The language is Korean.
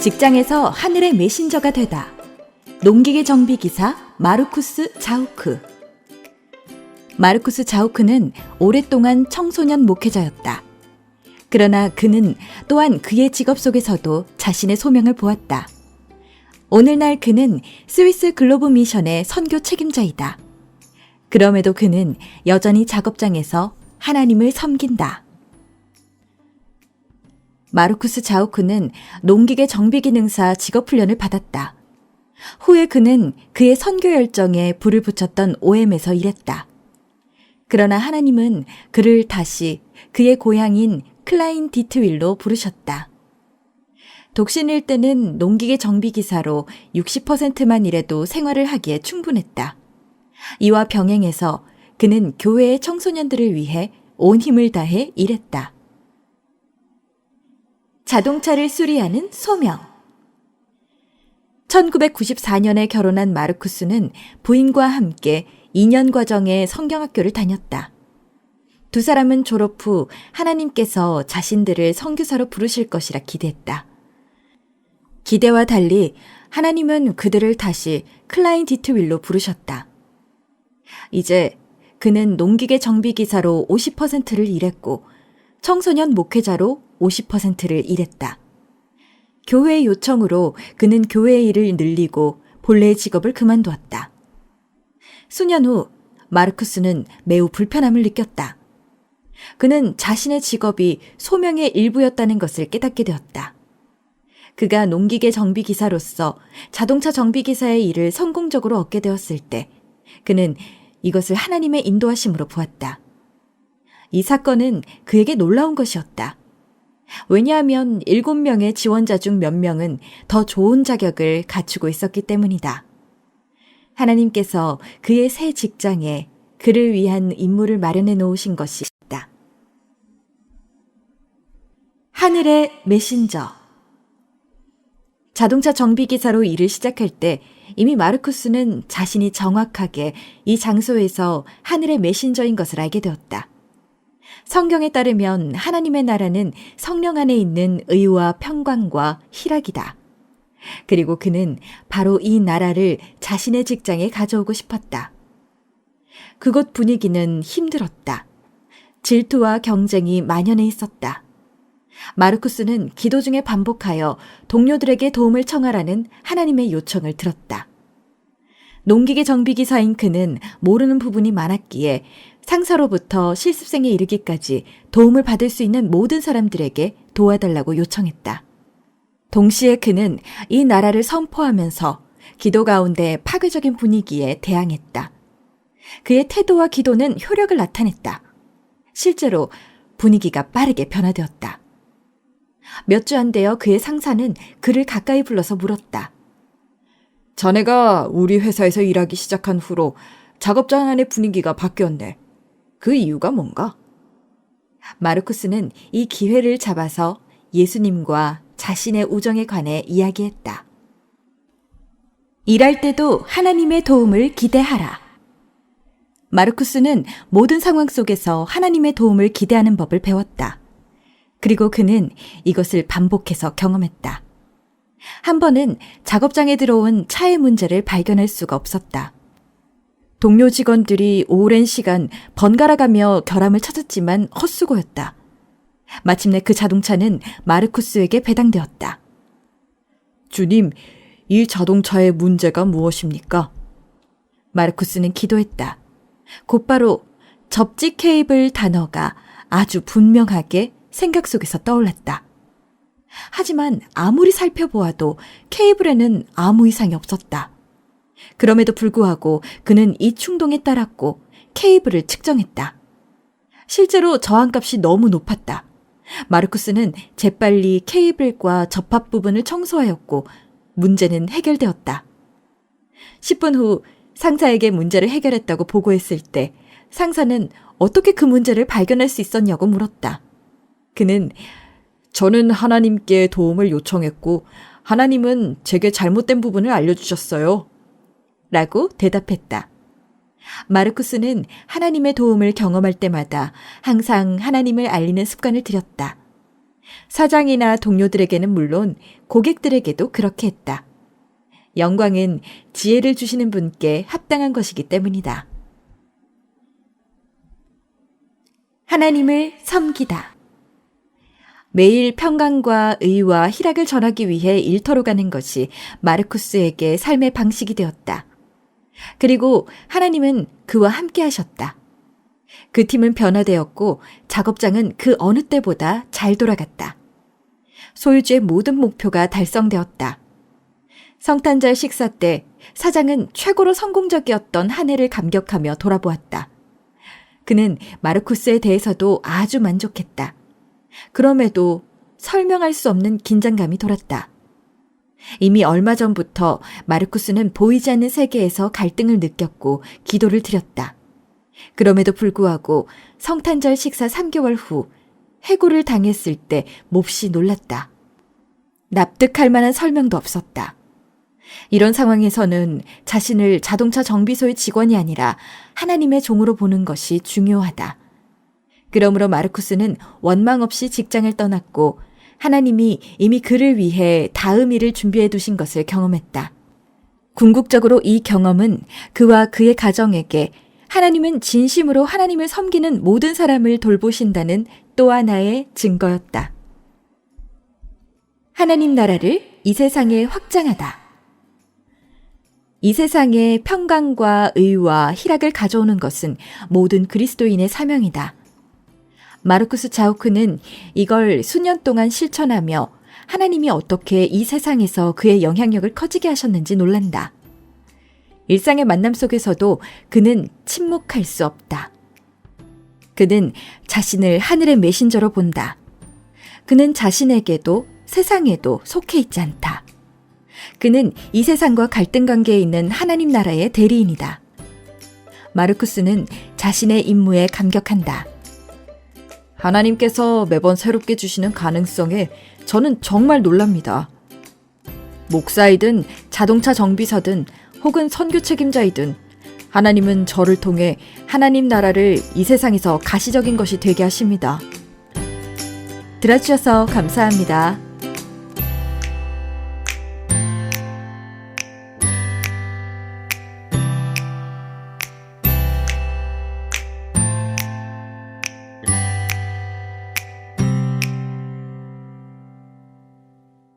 직장에서 하늘의 메신저가 되다. 농기계 정비기사 마르쿠스 자우크. 마르쿠스 자우크는 오랫동안 청소년 목회자였다. 그러나 그는 또한 그의 직업 속에서도 자신의 소명을 보았다. 오늘날 그는 스위스 글로브 미션의 선교 책임자이다. 그럼에도 그는 여전히 작업장에서 하나님을 섬긴다. 마르쿠스 자우크는 농기계 정비기능사 직업훈련을 받았다. 후에 그는 그의 선교 열정에 불을 붙였던 OM에서 일했다. 그러나 하나님은 그를 다시 그의 고향인 클라인 디트윌로 부르셨다. 독신일 때는 농기계 정비기사로 60%만 일해도 생활을 하기에 충분했다. 이와 병행해서 그는 교회의 청소년들을 위해 온 힘을 다해 일했다. 자동차를 수리하는 소명. 1994년에 결혼한 마르쿠스는 부인과 함께 2년 과정의 성경학교를 다녔다. 두 사람은 졸업 후 하나님께서 자신들을 선교사로 부르실 것이라 기대했다. 기대와 달리 하나님은 그들을 다시 클라인 디트윌로 부르셨다. 이제 그는 농기계 정비기사로 50%를 일했고 청소년 목회자로 50%를 일했다. 교회의 요청으로 그는 교회의 일을 늘리고 본래의 직업을 그만두었다. 수년 후 마르쿠스는 매우 불편함을 느꼈다. 그는 자신의 직업이 소명의 일부였다는 것을 깨닫게 되었다. 그가 농기계 정비기사로서 자동차 정비기사의 일을 성공적으로 얻게 되었을 때 그는 이것을 하나님의 인도하심으로 보았다. 이 사건은 그에게 놀라운 것이었다. 왜냐하면 7명의 지원자 중 몇 명은 더 좋은 자격을 갖추고 있었기 때문이다. 하나님께서 그의 새 직장에 그를 위한 임무를 마련해 놓으신 것이 있다. 하늘의 메신저. 자동차 정비기사로 일을 시작할 때 이미 마르쿠스는 자신이 정확하게 이 장소에서 하늘의 메신저인 것을 알게 되었다. 성경에 따르면 하나님의 나라는 성령 안에 있는 의와 평강과 희락이다. 그리고 그는 바로 이 나라를 자신의 직장에 가져오고 싶었다. 그곳 분위기는 힘들었다. 질투와 경쟁이 만연해 있었다. 마르쿠스는 기도 중에 반복하여 동료들에게 도움을 청하라는 하나님의 요청을 들었다. 농기계 정비기사인 그는 모르는 부분이 많았기에 상사로부터 실습생에 이르기까지 도움을 받을 수 있는 모든 사람들에게 도와달라고 요청했다. 동시에 그는 이 나라를 선포하면서 기도 가운데 파괴적인 분위기에 대항했다. 그의 태도와 기도는 효력을 나타냈다. 실제로 분위기가 빠르게 변화되었다. 몇 주 안 되어 그의 상사는 그를 가까이 불러서 물었다. 자네가 우리 회사에서 일하기 시작한 후로 작업장 안의 분위기가 바뀌었네. 그 이유가 뭔가? 마르쿠스는 이 기회를 잡아서 예수님과 자신의 우정에 관해 이야기했다. 일할 때도 하나님의 도움을 기대하라. 마르쿠스는 모든 상황 속에서 하나님의 도움을 기대하는 법을 배웠다. 그리고 그는 이것을 반복해서 경험했다. 한 번은 작업장에 들어온 차의 문제를 발견할 수가 없었다. 동료 직원들이 오랜 시간 번갈아가며 결함을 찾았지만 헛수고였다. 마침내 그 자동차는 마르쿠스에게 배당되었다. 주님, 이 자동차의 문제가 무엇입니까? 마르쿠스는 기도했다. 곧바로 접지 케이블 단어가 아주 분명하게 생각 속에서 떠올랐다. 하지만 아무리 살펴보아도 케이블에는 아무 이상이 없었다. 그럼에도 불구하고 그는 이 충동에 따랐고 케이블을 측정했다. 실제로 저항값이 너무 높았다. 마르쿠스는 재빨리 케이블과 접합 부분을 청소하였고 문제는 해결되었다. 10분 후 상사에게 문제를 해결했다고 보고했을 때 상사는 어떻게 그 문제를 발견할 수 있었냐고 물었다. 그는 저는 하나님께 도움을 요청했고 하나님은 제게 잘못된 부분을 알려주셨어요. 라고 대답했다. 마르쿠스는 하나님의 도움을 경험할 때마다 항상 하나님을 알리는 습관을 들였다. 사장이나 동료들에게는 물론 고객들에게도 그렇게 했다. 영광은 지혜를 주시는 분께 합당한 것이기 때문이다. 하나님을 섬기다. 매일 평강과 의와 희락을 전하기 위해 일터로 가는 것이 마르쿠스에게 삶의 방식이 되었다. 그리고 하나님은 그와 함께 하셨다. 그 팀은 변화되었고 작업장은 그 어느 때보다 잘 돌아갔다. 소유주의 모든 목표가 달성되었다. 성탄절 식사 때 사장은 최고로 성공적이었던 한 해를 감격하며 돌아보았다. 그는 마르쿠스에 대해서도 아주 만족했다. 그럼에도 설명할 수 없는 긴장감이 돌았다. 이미 얼마 전부터 마르쿠스는 보이지 않는 세계에서 갈등을 느꼈고 기도를 드렸다. 그럼에도 불구하고 성탄절 식사 3개월 후 해고를 당했을 때 몹시 놀랐다. 납득할 만한 설명도 없었다. 이런 상황에서는 자신을 자동차 정비소의 직원이 아니라 하나님의 종으로 보는 것이 중요하다. 그러므로 마르쿠스는 원망 없이 직장을 떠났고 하나님이 이미 그를 위해 다음 일을 준비해 두신 것을 경험했다. 궁극적으로 이 경험은 그와 그의 가정에게 하나님은 진심으로 하나님을 섬기는 모든 사람을 돌보신다는 또 하나의 증거였다. 하나님 나라를 이 세상에 확장하다. 이 세상에 평강과 의와 희락을 가져오는 것은 모든 그리스도인의 사명이다. 마르쿠스 자우크는 이걸 수년 동안 실천하며 하나님이 어떻게 이 세상에서 그의 영향력을 커지게 하셨는지 놀란다. 일상의 만남 속에서도 그는 침묵할 수 없다. 그는 자신을 하늘의 메신저로 본다. 그는 자신에게도 세상에도 속해 있지 않다. 그는 이 세상과 갈등 관계에 있는 하나님 나라의 대리인이다. 마르쿠스는 자신의 임무에 감격한다. 하나님께서 매번 새롭게 주시는 가능성에 저는 정말 놀랍니다. 목사이든 자동차 정비사든 혹은 선교 책임자이든 하나님은 저를 통해 하나님 나라를 이 세상에서 가시적인 것이 되게 하십니다. 들어주셔서 감사합니다.